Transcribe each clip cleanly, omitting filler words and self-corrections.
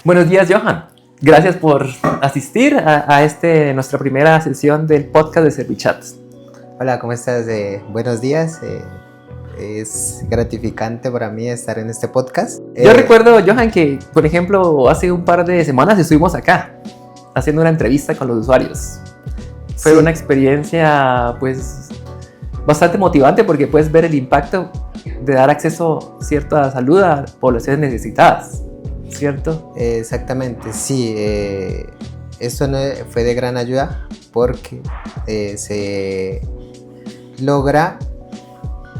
Buenos días, Johan. Gracias por asistir a nuestra primera sesión del podcast de Servichat. Hola, ¿cómo estás? Buenos días. Es gratificante para mí estar en este podcast. Yo recuerdo, Johan, que, por ejemplo, hace un par de semanas estuvimos acá haciendo una entrevista con los usuarios. Fue una experiencia, pues, bastante motivante porque puedes ver el impacto de dar acceso cierta salud a poblaciones necesitadas, ¿cierto? Exactamente, sí. Esto fue de gran ayuda porque se logra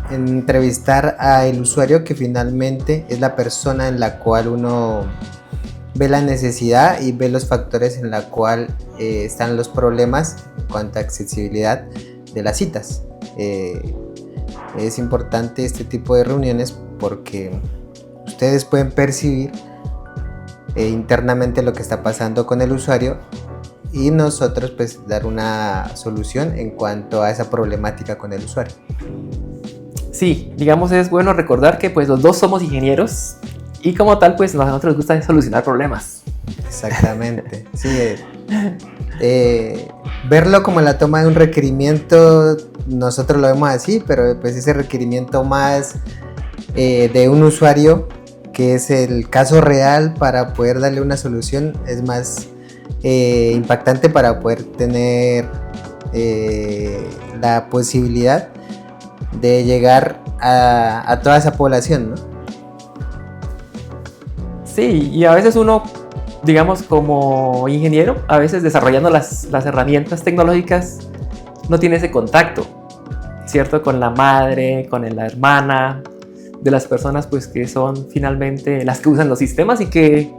entrevistar al usuario, que finalmente es la persona en la cual uno ve la necesidad y ve los factores en la cual están los problemas en cuanto a accesibilidad de las citas. Es importante este tipo de reuniones porque ustedes pueden percibir internamente lo que está pasando con el usuario y nosotros pues dar una solución en cuanto a esa problemática con el usuario. Sí, digamos, es bueno recordar que pues los dos somos ingenieros y como tal pues a nosotros nos gusta solucionar problemas. Exactamente, sí. Verlo como la toma de un requerimiento, nosotros lo vemos así, pero pues ese requerimiento más de un usuario, que es el caso real para poder darle una solución, es más impactante para poder tener la posibilidad de llegar a toda esa población, ¿no? Sí, y a veces uno, digamos, como ingeniero, a veces desarrollando las herramientas tecnológicas, no tiene ese contacto, ¿cierto? Con la madre, con la hermana, de las personas pues que son finalmente las que usan los sistemas, y que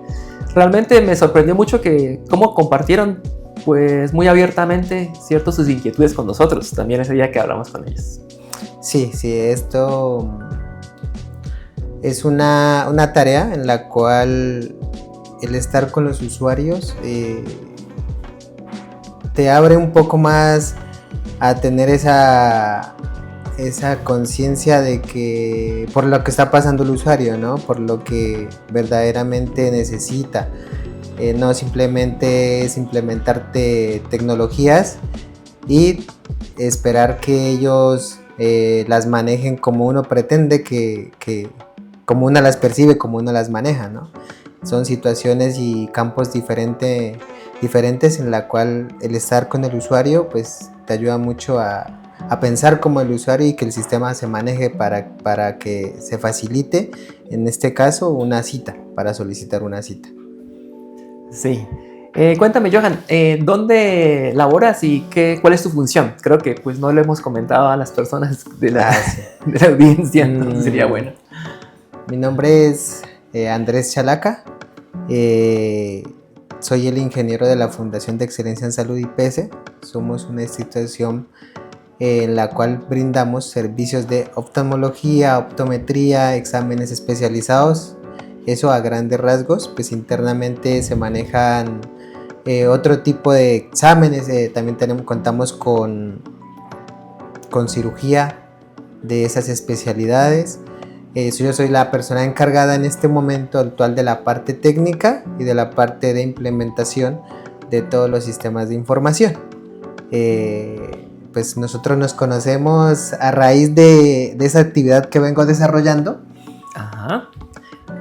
realmente me sorprendió mucho que cómo compartieron pues muy abiertamente, ¿cierto?, sus inquietudes con nosotros, también ese día que hablamos con ellos. Sí, esto es una tarea en la cual el estar con los usuarios te abre un poco más a tener esa conciencia de que por lo que está pasando el usuario, ¿no? Por lo que verdaderamente necesita. No simplemente es implementarte tecnologías y esperar que ellos las manejen como uno pretende, que como uno las percibe, como uno las maneja, ¿no? Son situaciones y campos diferentes en la cual el estar con el usuario pues te ayuda mucho a pensar como el usuario y que el sistema se maneje para que se facilite, en este caso, una cita, para solicitar una cita. Sí. Cuéntame, Johan, ¿dónde laboras y cuál es tu función? Creo que pues no lo hemos comentado a las personas de la audiencia, entonces sería bueno. Mi nombre es Andrés Chalaca. Soy el ingeniero de la Fundación de Excelencia en Salud IPS. Somos una institución en la cual brindamos servicios de oftalmología, optometría, exámenes especializados. Eso a grandes rasgos. Pues internamente se manejan otro tipo de exámenes. También contamos con cirugía de esas especialidades. Yo soy la persona encargada en este momento actual de la parte técnica y de la parte de implementación de todos los sistemas de información. Pues nosotros nos conocemos a raíz de esa actividad que vengo desarrollando. Ajá.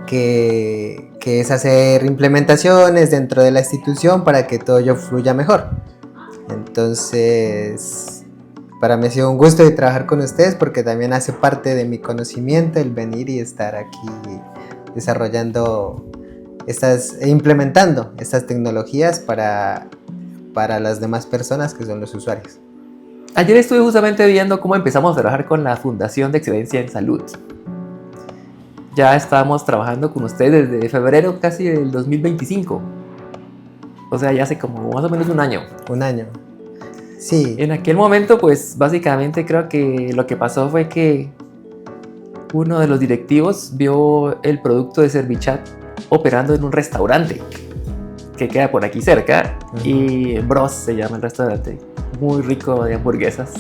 Que es hacer implementaciones dentro de la institución para que todo ello fluya mejor. Entonces, para mí ha sido un gusto de trabajar con ustedes porque también hace parte de mi conocimiento el venir y estar aquí desarrollando e implementando estas tecnologías para las demás personas que son los usuarios. Ayer estuve justamente viendo cómo empezamos a trabajar con la Fundación de Excelencia en Salud. Ya estábamos trabajando con ustedes desde febrero casi del 2025. O sea, ya hace como más o menos un año. Un año. Sí. En aquel momento, pues básicamente creo que lo que pasó fue que uno de los directivos vio el producto de Servichat operando en un restaurante que queda por aquí cerca. Uh-huh. Y Bros se llama el restaurante, muy rico de hamburguesas.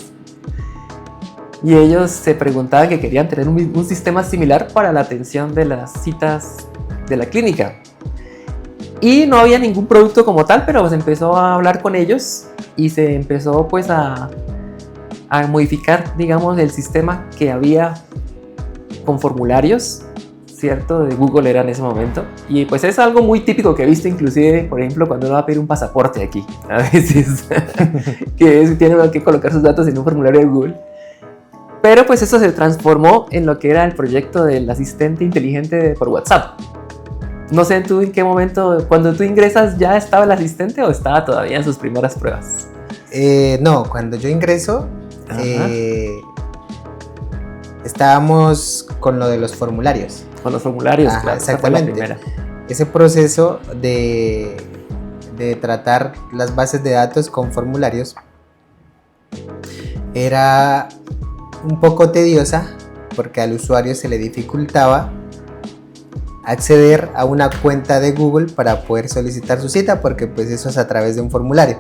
Y ellos se preguntaban que querían tener un sistema similar para la atención de las citas de la clínica. Y no había ningún producto como tal, pero se empezó a hablar con ellos y se empezó pues a modificar, digamos, el sistema que había con formularios, ¿cierto? De Google era en ese momento. Y pues es algo muy típico que he visto inclusive, por ejemplo, cuando uno va a pedir un pasaporte aquí, a veces, que tiene que colocar sus datos en un formulario de Google. Pero pues eso se transformó en lo que era el proyecto del asistente inteligente por WhatsApp. No sé tú en qué momento, cuando tú ingresas, ¿ya estaba el asistente o estaba todavía en sus primeras pruebas? No, cuando yo ingreso, estábamos con lo de los formularios. Con los formularios, Ajá, claro, exactamente. esa fue la primera. Ese proceso de tratar las bases de datos con formularios era un poco tediosa porque al usuario se le dificultaba acceder a una cuenta de Google para poder solicitar su cita, porque pues eso es a través de un formulario.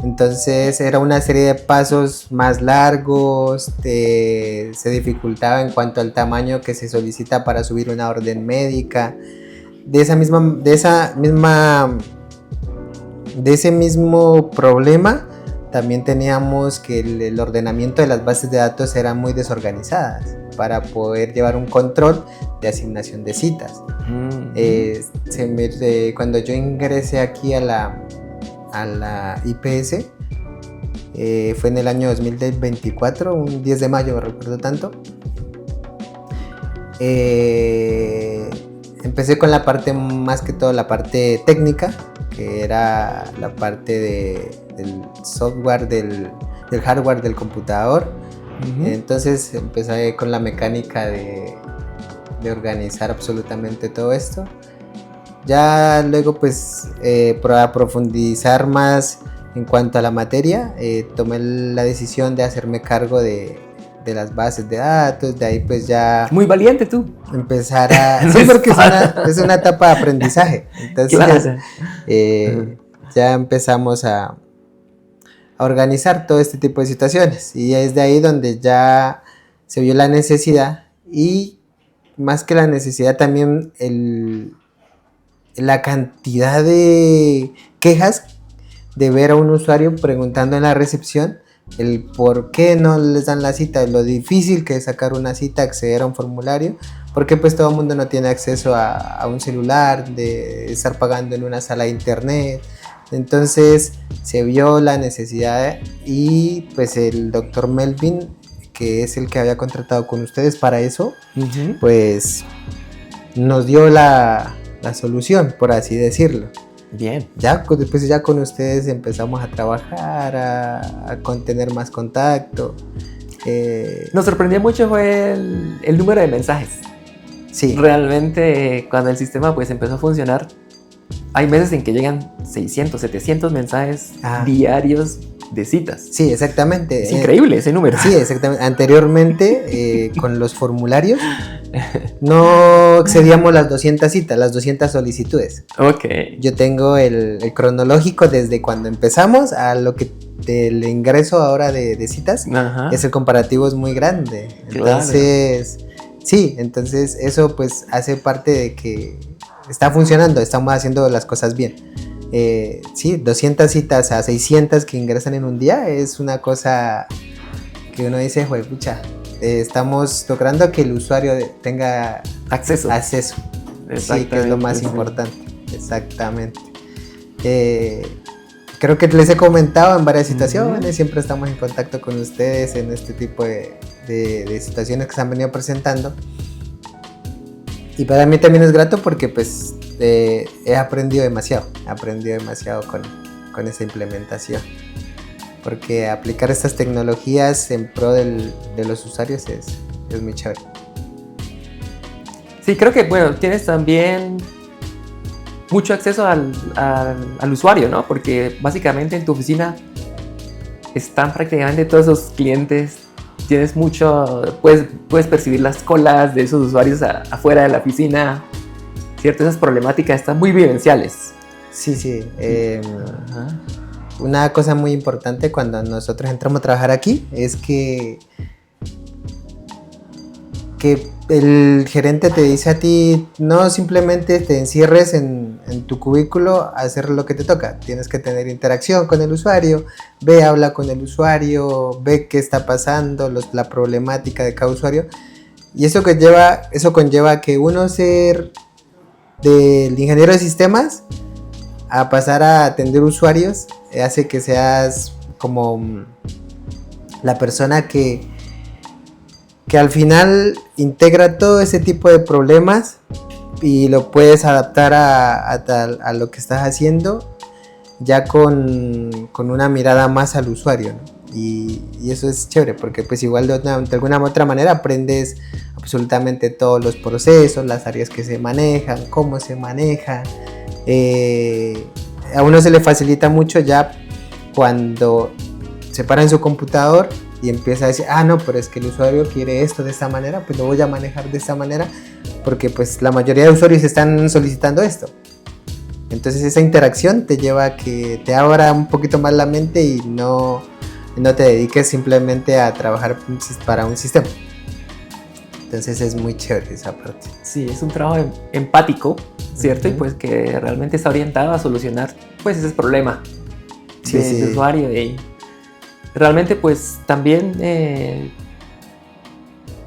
Entonces era una serie de pasos más largos, se dificultaba en cuanto al tamaño que se solicita para subir una orden médica. De ese mismo problema también teníamos que el ordenamiento de las bases de datos eran muy desorganizadas para poder llevar un control de asignación de citas. Cuando yo ingresé aquí a la IPS, fue en el año 2024, un 10 de mayo, me recuerdo tanto. Empecé con la parte, más que todo la parte técnica, que era la parte del software, del hardware del computador. Entonces empecé con la mecánica de organizar absolutamente todo esto. Ya luego pues para profundizar más en cuanto a la materia, tomé la decisión de hacerme cargo de las bases de datos. De ahí pues ya... Muy valiente tú. Empezar a... Sí, porque es una etapa de aprendizaje. Entonces claro. Ya empezamos a organizar todo este tipo de situaciones. Y es de ahí donde ya se vio la necesidad, y más que la necesidad también la cantidad de quejas de ver a un usuario preguntando en la recepción el por qué no les dan la cita, lo difícil que es sacar una cita, acceder a un formulario, porque pues todo el mundo no tiene acceso a un celular, de estar pagando en una sala de internet. Entonces se vio la necesidad, y pues el doctor Melvin, que es el que había contratado con ustedes para eso, pues nos dio la solución, por así decirlo. Bien. Después ya con ustedes empezamos a trabajar, a tener más contacto. Nos sorprendió mucho fue el número de mensajes. Sí. Realmente cuando el sistema pues empezó a funcionar, hay meses en que llegan 600, 700 mensajes diarios de citas. Sí, exactamente. Es increíble ese número. Sí, exactamente. Anteriormente, con los formularios, no excedíamos las 200 citas, las 200 solicitudes. Ok. Yo tengo el cronológico desde cuando empezamos a lo que del ingreso ahora de citas. Ajá. Ese comparativo es muy grande. Entonces, claro. Sí, entonces eso pues hace parte de que está funcionando, estamos haciendo las cosas bien. Sí, 200 citas a 600 que ingresan en un día es una cosa que uno dice, joder, pucha, estamos logrando que el usuario tenga acceso. Sí, que es lo más importante. Exactamente. Creo que les he comentado en varias situaciones, siempre estamos en contacto con ustedes en este tipo de situaciones que se han venido presentando. Y para mí también es grato porque pues he aprendido demasiado con esa implementación. Porque aplicar estas tecnologías en pro de los usuarios es muy chévere. Sí, creo que bueno, tienes también mucho acceso al usuario, ¿no? Porque básicamente en tu oficina están prácticamente todos esos clientes. Tienes mucho, puedes percibir las colas de esos usuarios afuera de la oficina, ¿cierto? Esas problemáticas están muy vivenciales. Sí. Una cosa muy importante cuando nosotros entramos a trabajar aquí es que que el gerente te dice a ti, no simplemente te encierres en tu cubículo a hacer lo que te toca. Tienes que tener interacción con el usuario, habla con el usuario, ve qué está pasando, la problemática de cada usuario. Y eso conlleva que uno ser del ingeniero de sistemas a pasar a atender usuarios, hace que seas como la persona que al final integra todo ese tipo de problemas y lo puedes adaptar a lo que estás haciendo ya con una mirada más al usuario, ¿no? Y eso es chévere porque pues igual de alguna u otra manera aprendes absolutamente todos los procesos, las áreas que se manejan, cómo se manejan. A uno se le facilita mucho ya cuando se para en su computador y empieza a decir, no, pero es que el usuario quiere esto de esta manera, pues lo voy a manejar de esta manera porque pues la mayoría de usuarios están solicitando esto. Entonces esa interacción te lleva a que te abra un poquito más la mente y no te dediques simplemente a trabajar para un sistema. Entonces es muy chévere esa parte. Sí, es un trabajo empático, ¿cierto? Y pues que realmente está orientado a solucionar pues ese problema del usuario. Y realmente pues también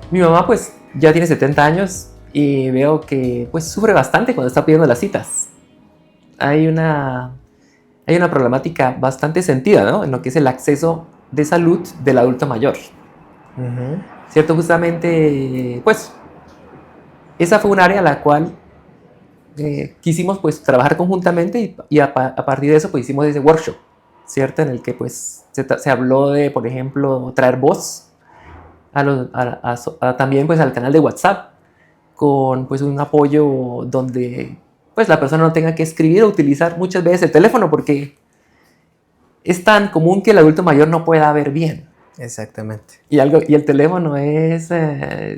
mi mamá pues ya tiene 70 años y veo que pues sufre bastante cuando está pidiendo las citas. Hay una problemática bastante sentida, ¿no? En lo que es el acceso de salud del adulto mayor. ¿Cierto? Justamente, pues, esa fue un área a la cual quisimos, pues, trabajar conjuntamente y a partir de eso, pues, hicimos ese workshop, ¿cierto? En el que, pues, se habló de, por ejemplo, traer voz también, pues, al canal de WhatsApp con, pues, un apoyo donde, pues, la persona no tenga que escribir o utilizar muchas veces el teléfono porque es tan común que el adulto mayor no pueda ver bien. Exactamente. Y el teléfono es,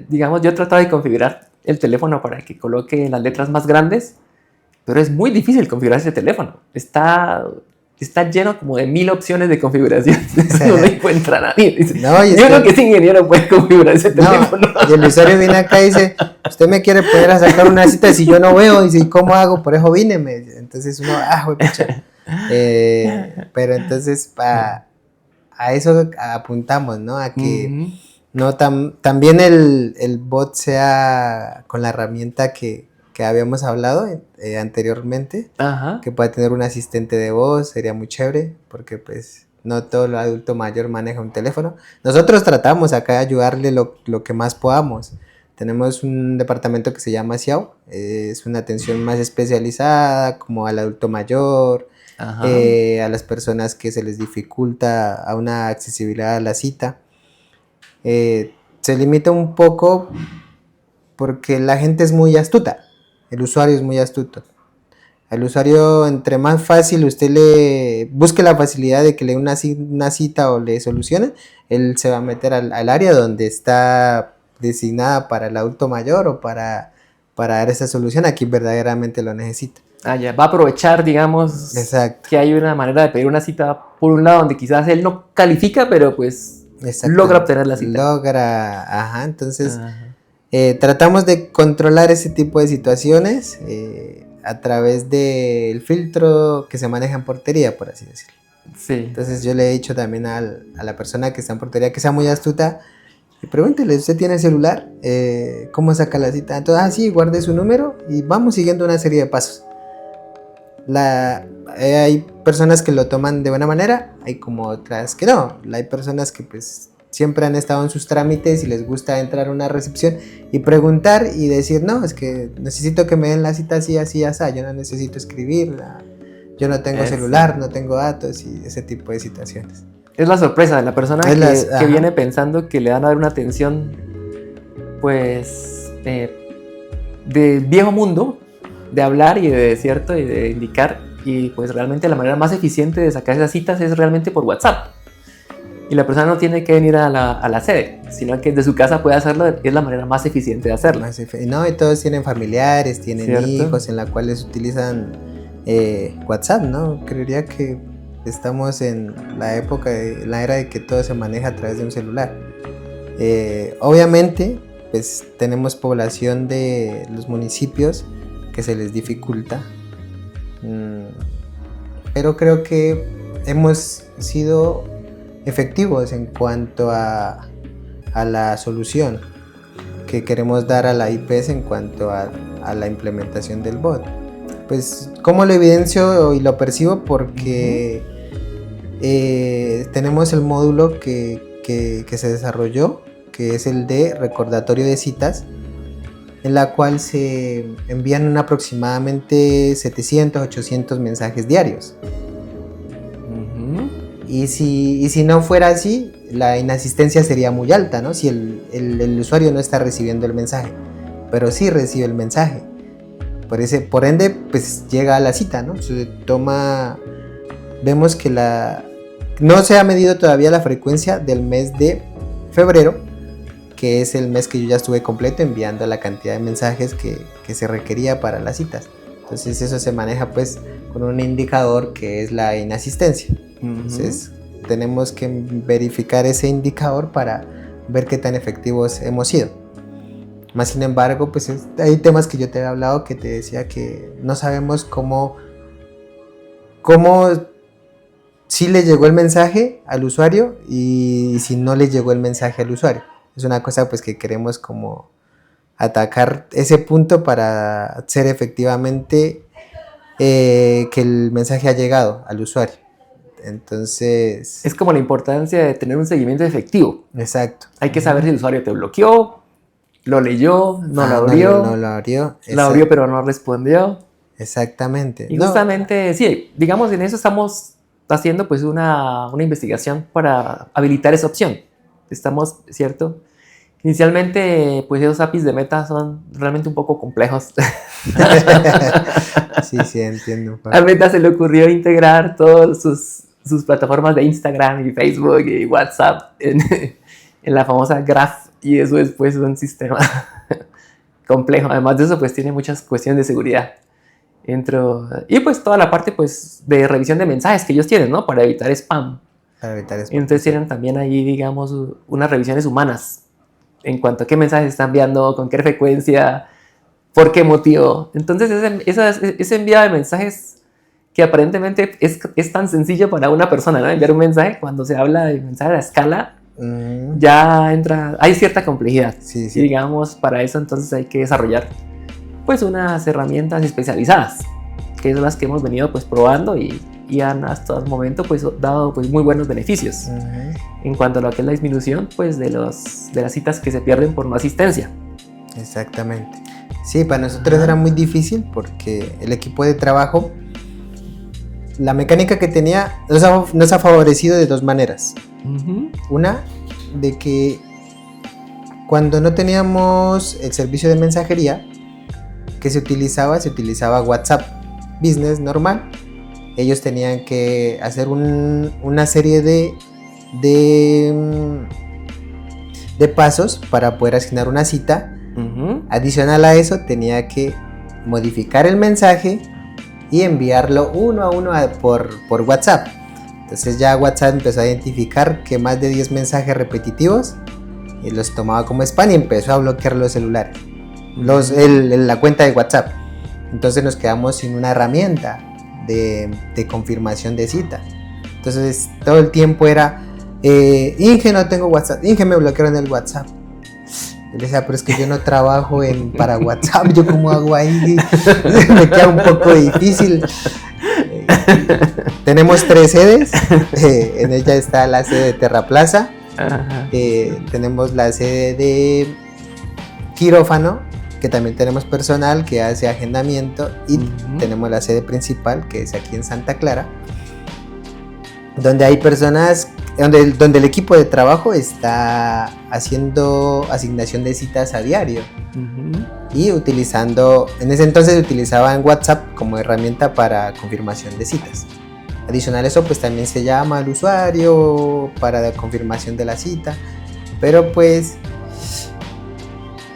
digamos, yo he tratado de configurar el teléfono para que coloque las letras más grandes, pero es muy difícil configurar ese teléfono. Está lleno como de 1000 opciones de configuración. No lo encuentra nadie. Dice, yo creo que ese ingeniero puede configurar ese teléfono. Y el usuario viene acá y dice, usted me quiere poder a sacar una cita si yo no veo. Dice, ¿y cómo hago? Por eso vine. Entonces uno, pucha. Pero entonces a eso apuntamos, ¿no? A que también el bot sea con la herramienta que habíamos hablado anteriormente, que pueda tener un asistente de voz, sería muy chévere, porque pues no todo el adulto mayor maneja un teléfono. Nosotros tratamos acá de ayudarle lo que más podamos. Tenemos un departamento que se llama SIAO, es una atención más especializada como al adulto mayor, a las personas que se les dificulta a una accesibilidad a la cita. Se limita un poco porque la gente es muy astuta, el usuario es muy astuto. Al usuario, entre más fácil usted le busque la facilidad de que le dé una cita o le solucione, él se va a meter al área donde está designada para el adulto mayor o para dar esa solución a quien verdaderamente lo necesita. Ya va a aprovechar, digamos, exacto, que hay una manera de pedir una cita por un lado donde quizás él no califica, pero pues logra obtener la cita. Entonces tratamos de controlar ese tipo de situaciones a través del filtro que se maneja en portería, por así decirlo. Sí. Entonces yo le he dicho también a la persona que está en portería que sea muy astuta y pregúntele, ¿usted tiene celular? ¿Cómo saca la cita? Entonces, sí, guarde su número y vamos siguiendo una serie de pasos. Hay personas que lo toman de buena manera, hay como otras que no. Hay personas que pues siempre han estado en sus trámites y les gusta entrar a una recepción y preguntar y decir, no, es que necesito que me den la cita así, así, así, yo no necesito escribir, yo no tengo celular, no tengo datos y ese tipo de situaciones. Es la sorpresa de la persona que viene pensando que le van a dar una atención pues de viejo mundo, de hablar y de indicar, y pues realmente la manera más eficiente de sacar esas citas es realmente por WhatsApp. Y la persona no tiene que venir a la sede, sino que desde su casa puede hacerlo, es la manera más eficiente de hacerlo. No, y todos tienen familiares, tienen hijos en la cuales utilizan WhatsApp, ¿no? Creería que estamos en la época, la era de que todo se maneja a través de un celular. Obviamente, pues tenemos población de los municipios que se les dificulta. Pero creo que hemos sido efectivos en cuanto a la solución que queremos dar a la IPS en cuanto a la implementación del bot. Pues, ¿cómo lo evidencio y lo percibo? Porque tenemos el módulo que se desarrolló, que es el de recordatorio de citas, en la cual se envían aproximadamente 700, 800 mensajes diarios. Y si no fuera así, la inasistencia sería muy alta, ¿no? Si el usuario no está recibiendo el mensaje, pero sí recibe el mensaje. Por ende, pues llega a la cita, ¿no? Vemos que no se ha medido todavía la frecuencia del mes de febrero, que es el mes que yo ya estuve completo enviando la cantidad de mensajes que se requería para las citas. Entonces eso se maneja pues con un indicador que es la inasistencia. Entonces tenemos que verificar ese indicador para ver qué tan efectivos hemos sido. Más sin embargo, pues hay temas que yo te he hablado, que te decía que no sabemos cómo si le llegó el mensaje al usuario y si no le llegó el mensaje al usuario. Es una cosa pues que queremos como atacar ese punto para hacer efectivamente que el mensaje ha llegado al usuario. Entonces... Es como la importancia de tener un seguimiento efectivo. Exacto. Hay que saber si el usuario te bloqueó, lo leyó, no lo abrió. No lo abrió. Lo abrió pero no respondió. Exactamente. Y justamente, sí, digamos en eso estamos haciendo pues una investigación para habilitar esa opción. Estamos, ¿cierto? Inicialmente, pues esos APIs de Meta son realmente un poco complejos. Sí, entiendo. A Meta se le ocurrió integrar todas sus plataformas de Instagram y Facebook y WhatsApp en la famosa Graph, y eso es pues un sistema complejo. Además de eso, pues tiene muchas cuestiones de seguridad. Y pues toda la parte pues de revisión de mensajes que ellos tienen, ¿no? Para evitar spam. Entonces tienen también ahí, digamos, unas revisiones humanas en cuanto a qué mensajes están enviando, con qué frecuencia, por qué motivo. Entonces ese envío de mensajes que aparentemente es tan sencillo para una persona, ¿no? Enviar un mensaje, cuando se habla de mensaje a escala, ya hay cierta complejidad. Sí. Y digamos, para eso entonces hay que desarrollar pues unas herramientas especializadas, que son las que hemos venido pues probando y han hasta el momento pues dado pues muy buenos beneficios en cuanto a lo que es la disminución pues de las citas que se pierden por no asistencia. Exactamente. Sí, para nosotros era muy difícil porque el equipo de trabajo, la mecánica que tenía nos ha favorecido de dos maneras. Una, de que cuando no teníamos el servicio de mensajería que se utilizaba WhatsApp Business normal. Ellos tenían que hacer una serie de pasos para poder asignar una cita. Adicional a eso, tenía que modificar el mensaje y enviarlo uno a uno por WhatsApp. Entonces ya WhatsApp empezó a identificar que más de 10 mensajes repetitivos y los tomaba como spam y empezó a bloquear los celulares, la cuenta de WhatsApp. Entonces nos quedamos sin una herramienta de confirmación de cita. Entonces todo el tiempo era Inge, no tengo WhatsApp, Inge, me bloquearon el WhatsApp. Yo le decía, pero es que yo no trabajo para WhatsApp, ¿yo cómo hago ahí? Me queda un poco difícil. Tenemos 3 sedes, en ella está la sede de Terraplaza, tenemos la sede de Quirófano, que también tenemos personal que hace agendamiento, y tenemos la sede principal, que es aquí en Santa Clara, donde hay personas, donde el equipo de trabajo está haciendo asignación de citas a diario y en ese entonces utilizaban WhatsApp como herramienta para confirmación de citas. Adicional a eso, pues también se llama al usuario para la confirmación de la cita, pero pues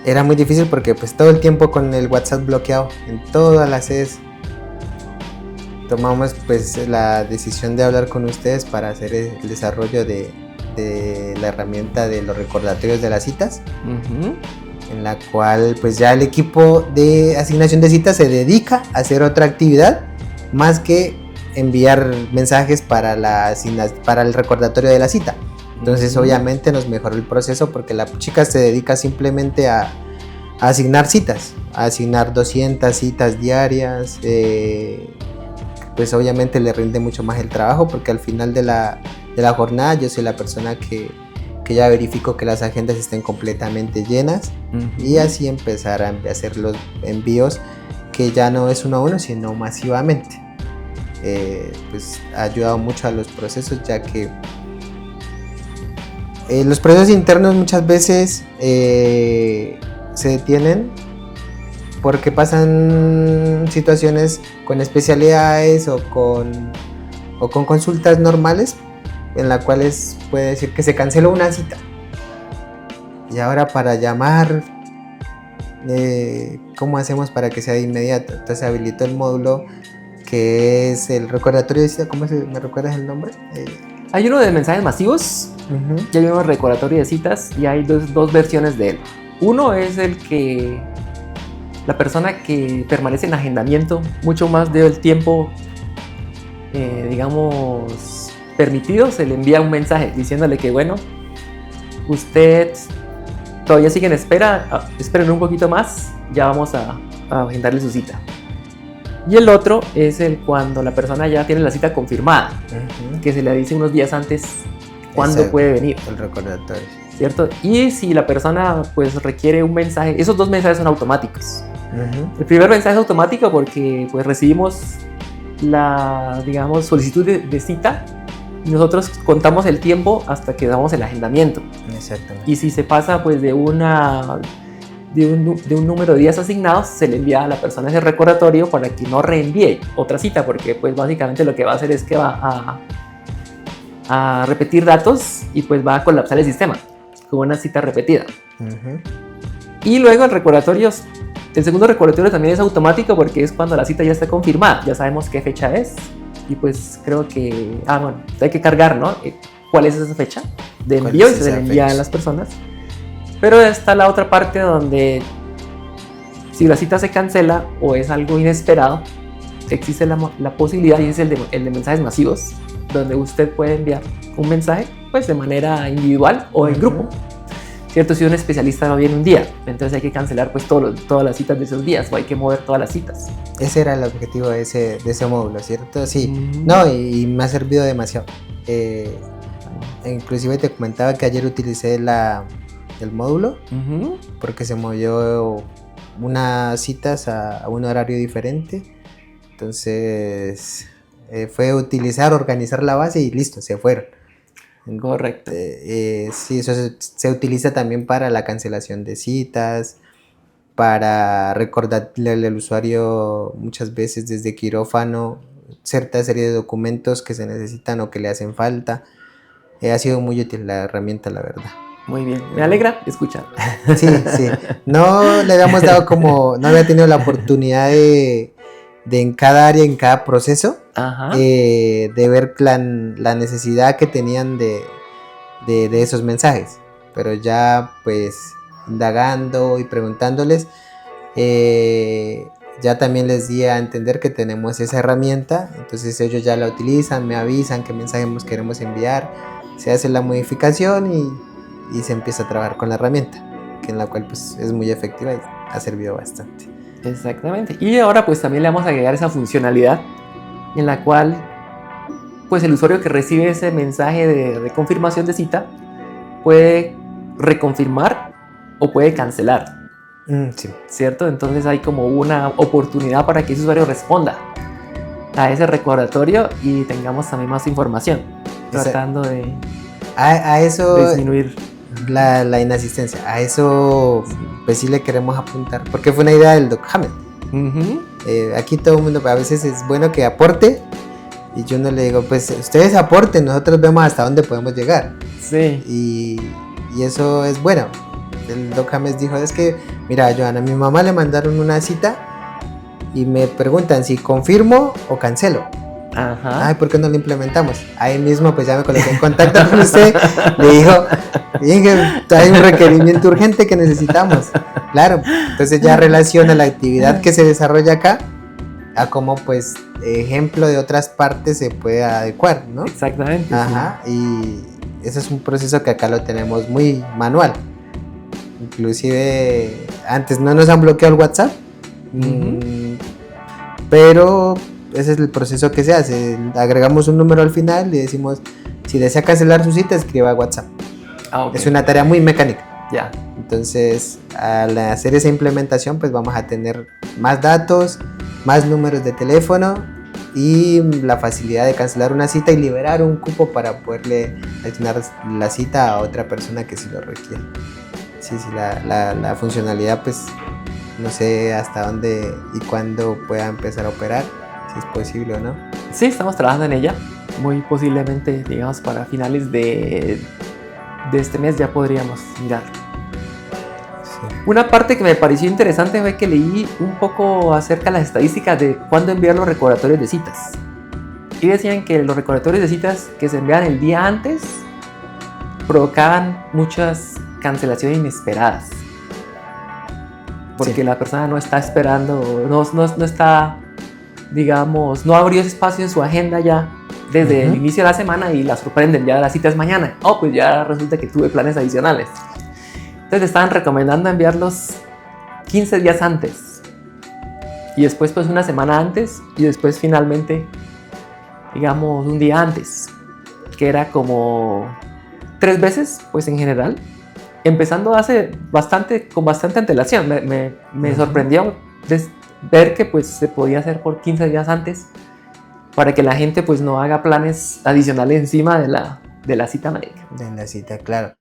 era muy difícil porque pues todo el tiempo con el WhatsApp bloqueado en todas las sedes. Tomamos pues la decisión de hablar con ustedes para hacer el desarrollo de la herramienta de los recordatorios de las citas. en la cual pues ya el equipo de asignación de citas se dedica a hacer otra actividad más que enviar mensajes para el recordatorio de la cita. Entonces obviamente nos mejoró el proceso porque la chica se dedica simplemente a asignar citas, a asignar 200 citas diarias, pues obviamente le rinde mucho más el trabajo porque al final de la jornada yo soy la persona que ya verifico que las agendas estén completamente llenas y así empezar a hacer los envíos que ya no es uno a uno sino masivamente. Pues ha ayudado mucho a los procesos, ya que los procesos internos muchas veces se detienen porque pasan situaciones con especialidades o con consultas normales en las cuales puede decir que se canceló una cita y ahora para llamar ¿cómo hacemos para que sea de inmediato? Entonces habilitó el módulo que es el recordatorio de cita. ¿Me recuerdas el nombre? Hay uno de mensajes masivos y hay uno de recordatorio de citas y hay dos versiones de él. Uno es el que la persona que permanece en agendamiento mucho más del tiempo, digamos, permitido, se le envía un mensaje diciéndole que bueno, usted todavía sigue en espera, esperen un poquito más, ya vamos a agendarle su cita. Y el otro es el cuando la persona ya tiene la cita confirmada, que se le dice unos días antes cuándo puede venir. El recordatorio. ¿Cierto? Y si la persona pues requiere un mensaje, esos dos mensajes son automáticos. El primer mensaje es automático porque pues recibimos la, digamos, solicitud de cita y nosotros contamos el tiempo hasta que damos el agendamiento. Exactamente. Y si se pasa pues de un número de días asignados, se le envía a la persona ese recordatorio para que no reenvíe otra cita, porque pues básicamente lo que va a hacer es que va a repetir datos y pues va a colapsar el sistema con una cita repetida. Y luego el segundo recordatorio también es automático porque es cuando la cita ya está confirmada, ya sabemos qué fecha es y pues creo que hay que cargar, ¿no? ¿Cuál es esa fecha de envío? Y se le envía a las personas. Pero está la otra parte donde si la cita se cancela o es algo inesperado, existe la posibilidad, y es el de mensajes masivos, donde usted puede enviar un mensaje pues de manera individual o en grupo, ¿cierto? Si un especialista no viene un día, entonces hay que cancelar pues todas las citas de esos días o hay que mover todas las citas. Ese era el objetivo de ese módulo, ¿cierto? Sí, no, y me ha servido demasiado. Inclusive te comentaba que ayer utilicé el módulo porque se movió unas citas a un horario diferente, entonces fue organizar la base y listo, se fueron. Correcto. Sí, eso se utiliza también para la cancelación de citas, para recordarle al usuario muchas veces desde quirófano cierta serie de documentos que se necesitan o que le hacen falta. Ha sido muy útil la herramienta, la verdad. Muy bien, me alegra escuchar. Sí. No le habíamos dado no había tenido la oportunidad de en cada área, en cada proceso, de ver la necesidad que tenían de esos mensajes. Pero ya pues indagando y preguntándoles, ya también les di a entender que tenemos esa herramienta. Entonces ellos ya la utilizan, me avisan qué mensaje queremos enviar, se hace la modificación y se empieza a trabajar con la herramienta, en la cual pues es muy efectiva y ha servido bastante. Exactamente. Y ahora pues también le vamos a agregar esa funcionalidad en la cual pues el usuario que recibe ese mensaje de confirmación de cita puede reconfirmar o puede cancelar. Sí. ¿Cierto? Entonces hay como una oportunidad para que ese usuario responda a ese recordatorio y tengamos también más información, tratando de eso disminuir la inasistencia. A eso pues sí le queremos apuntar, porque fue una idea del Doc Hammett. Aquí todo el mundo a veces es bueno que aporte y yo no le digo pues ustedes aporten, nosotros vemos hasta dónde podemos llegar. Sí. Y eso es bueno. El Doc Hammett dijo, es que mira, Joana, a mi mamá le mandaron una cita y me preguntan si confirmo o cancelo. Ay, ¿por qué no lo implementamos? Ahí mismo pues ya me coloqué en contacto con usted. Le dijo, hay un requerimiento urgente que necesitamos. Claro, entonces ya relaciona la actividad que se desarrolla acá a cómo pues ejemplo de otras partes se puede adecuar, ¿no? Exactamente. Ajá, y ese es un proceso que acá lo tenemos muy manual. Inclusive antes no nos han bloqueado el WhatsApp, pero ese es el proceso que se hace. Agregamos un número al final y decimos, si desea cancelar su cita, escriba a WhatsApp. Okay. Es una tarea muy mecánica. Ya. Entonces, al hacer esa implementación, pues vamos a tener más datos, más números de teléfono y la facilidad de cancelar una cita y liberar un cupo para poderle asignar la cita a otra persona que sí lo requiere. Sí, la funcionalidad, pues no sé hasta dónde y cuándo pueda empezar a operar, si es posible o no. Sí, estamos trabajando en ella. Muy posiblemente, digamos, para finales de este mes ya podríamos mirar. Sí. Una parte que me pareció interesante fue que leí un poco acerca de las estadísticas de cuándo enviar los recordatorios de citas. Y decían que los recordatorios de citas que se envían el día antes provocaban muchas cancelaciones inesperadas. Porque la persona no está esperando, no está, digamos, no abrió ese espacio en su agenda ya desde el inicio de la semana y la sorprenden, ya la cita es mañana. Oh, pues ya resulta que tuve planes adicionales. Entonces estaban recomendando enviarlos 15 días antes. Y después pues una semana antes y después finalmente, digamos, un día antes. Que era como 3 veces, pues en general. Empezando con bastante antelación. Me sorprendió ver que pues se podía hacer por 15 días antes para que la gente pues no haga planes adicionales encima de la cita médica. De la cita, claro.